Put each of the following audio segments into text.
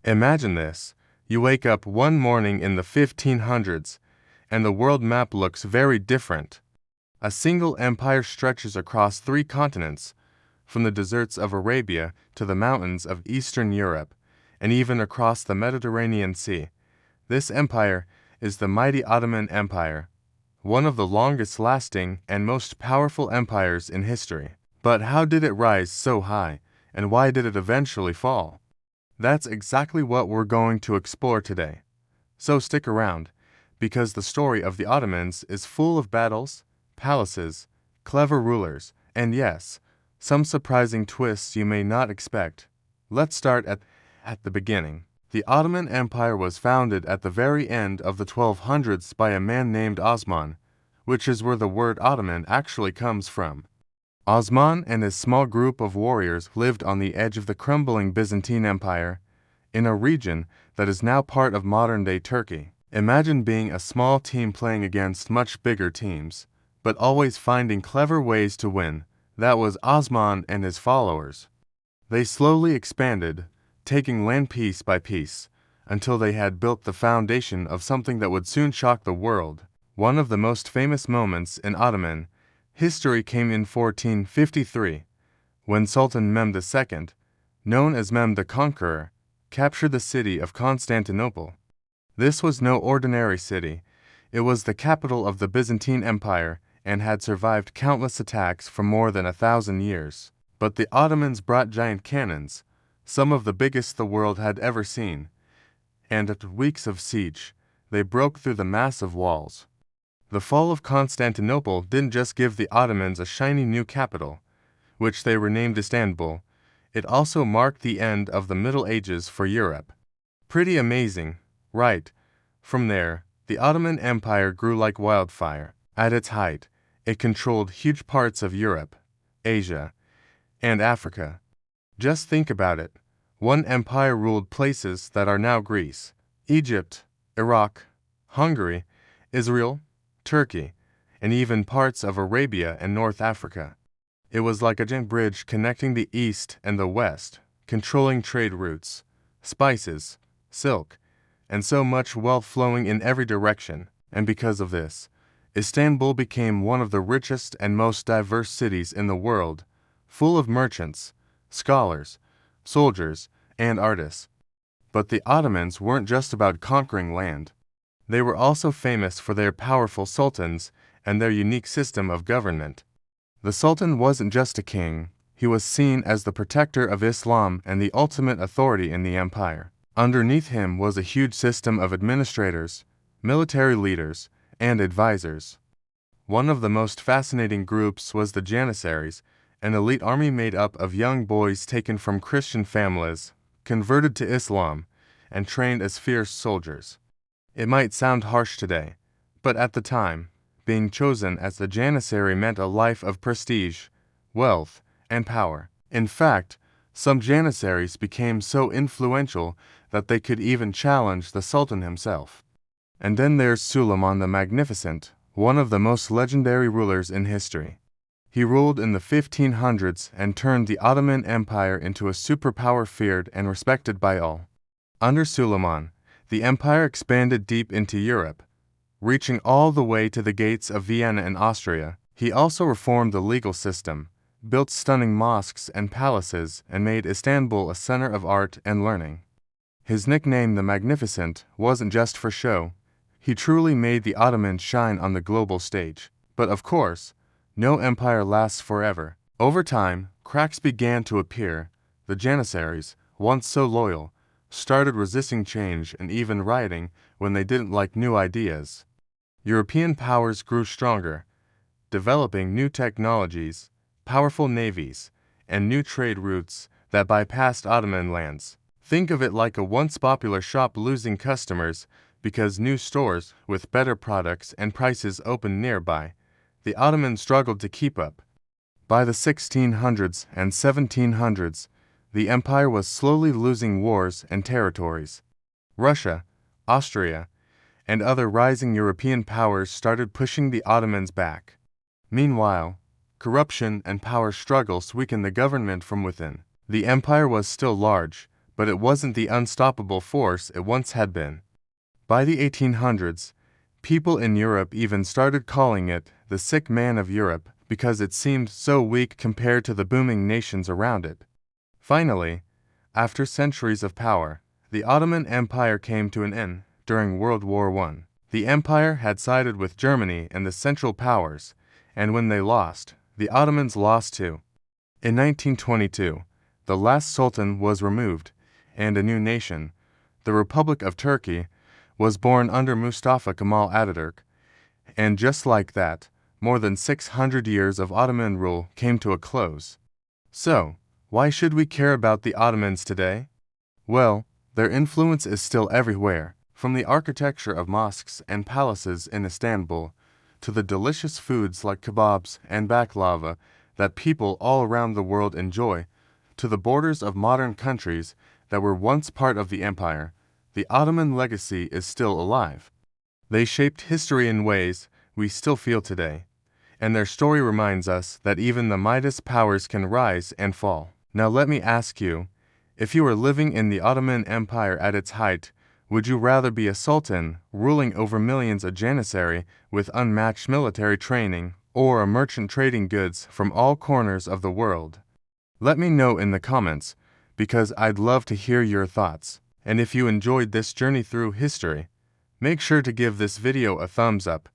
Imagine this. You wake up one morning in the 1500s, and the world map looks very different. A single empire stretches across 3 continents, from the deserts of Arabia to the mountains of Eastern Europe, and even across the Mediterranean Sea. This empire is the mighty Ottoman Empire, one of the longest-lasting and most powerful empires in history. But how did it rise so high, and why did it eventually fall? That's exactly what we're going to explore today. So stick around, because the story of the Ottomans is full of battles, palaces, clever rulers, and yes, some surprising twists you may not expect. Let's start at the beginning. The Ottoman Empire was founded at the very end of the 1200s by a man named Osman, which is where the word Ottoman actually comes from. Osman and his small group of warriors lived on the edge of the crumbling Byzantine Empire, in a region that is now part of modern-day Turkey. Imagine being a small team playing against much bigger teams, but always finding clever ways to win. That was Osman and his followers. They slowly expanded, taking land piece by piece, until they had built the foundation of something that would soon shock the world. One of the most famous moments in Ottoman history came in 1453, when Sultan Mehmed II, known as Mehmed the Conqueror, captured the city of Constantinople. This was no ordinary city. It was the capital of the Byzantine Empire and had survived countless attacks for more than 1,000 years. But the Ottomans brought giant cannons, some of the biggest the world had ever seen, and after weeks of siege, they broke through the massive walls. The fall of Constantinople didn't just give the Ottomans a shiny new capital, which they renamed Istanbul. It also marked the end of the Middle Ages for Europe. Pretty amazing, right? From there, the Ottoman Empire grew like wildfire. At its height, it controlled huge parts of Europe, Asia, and Africa. Just think about it. One empire ruled places that are now Greece, Egypt, Iraq, Hungary, Israel, Turkey, and even parts of Arabia and North Africa. It was like a giant bridge connecting the East and the West, controlling trade routes, spices, silk, and so much wealth flowing in every direction. And because of this, Istanbul became one of the richest and most diverse cities in the world, full of merchants, scholars, soldiers, and artists. But the Ottomans weren't just about conquering land. They were also famous for their powerful sultans and their unique system of government. The sultan wasn't just a king, he was seen as the protector of Islam and the ultimate authority in the empire. Underneath him was a huge system of administrators, military leaders, and advisors. One of the most fascinating groups was the Janissaries, an elite army made up of young boys taken from Christian families, converted to Islam, and trained as fierce soldiers. It might sound harsh today, but at the time, being chosen as a Janissary meant a life of prestige, wealth, and power. In fact, some Janissaries became so influential that they could even challenge the Sultan himself. And then there's Suleiman the Magnificent, one of the most legendary rulers in history. He ruled in the 1500s and turned the Ottoman Empire into a superpower feared and respected by all. Under Suleiman, the empire expanded deep into Europe, reaching all the way to the gates of Vienna and Austria. He also reformed the legal system, built stunning mosques and palaces, and made Istanbul a center of art and learning. His nickname, the Magnificent, wasn't just for show. He truly made the Ottomans shine on the global stage. But of course, no empire lasts forever. Over time, cracks began to appear. The Janissaries, once so loyal, started resisting change and even rioting when they didn't like new ideas. European powers grew stronger, developing new technologies, powerful navies, and new trade routes that bypassed Ottoman lands. Think of it like a once popular shop losing customers because new stores with better products and prices opened nearby. The Ottomans struggled to keep up. By the 1600s and 1700s, the empire was slowly losing wars and territories. Russia, Austria, and other rising European powers started pushing the Ottomans back. Meanwhile, corruption and power struggles weakened the government from within. The empire was still large, but it wasn't the unstoppable force it once had been. By the 1800s, people in Europe even started calling it the sick man of Europe because it seemed so weak compared to the booming nations around it. Finally, after centuries of power, the Ottoman Empire came to an end during World War I. The empire had sided with Germany and the Central Powers, and when they lost, the Ottomans lost too. In 1922, the last sultan was removed, and a new nation, the Republic of Turkey, was born under Mustafa Kemal Ataturk. And just like that, more than 600 years of Ottoman rule came to a close. So, why should we care about the Ottomans today? Well, their influence is still everywhere, from the architecture of mosques and palaces in Istanbul, to the delicious foods like kebabs and baklava that people all around the world enjoy, to the borders of modern countries that were once part of the empire. The Ottoman legacy is still alive. They shaped history in ways we still feel today, and their story reminds us that even the mightiest powers can rise and fall. Now let me ask you, if you were living in the Ottoman Empire at its height, would you rather be a sultan ruling over millions, a janissary with unmatched military training, or a merchant trading goods from all corners of the world? Let me know in the comments, because I'd love to hear your thoughts. And if you enjoyed this journey through history, make sure to give this video a thumbs up,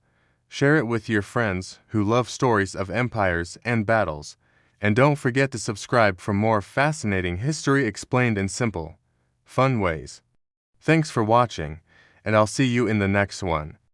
share it with your friends who love stories of empires and battles, and don't forget to subscribe for more fascinating history explained in simple, fun ways. Thanks for watching, and I'll see you in the next one.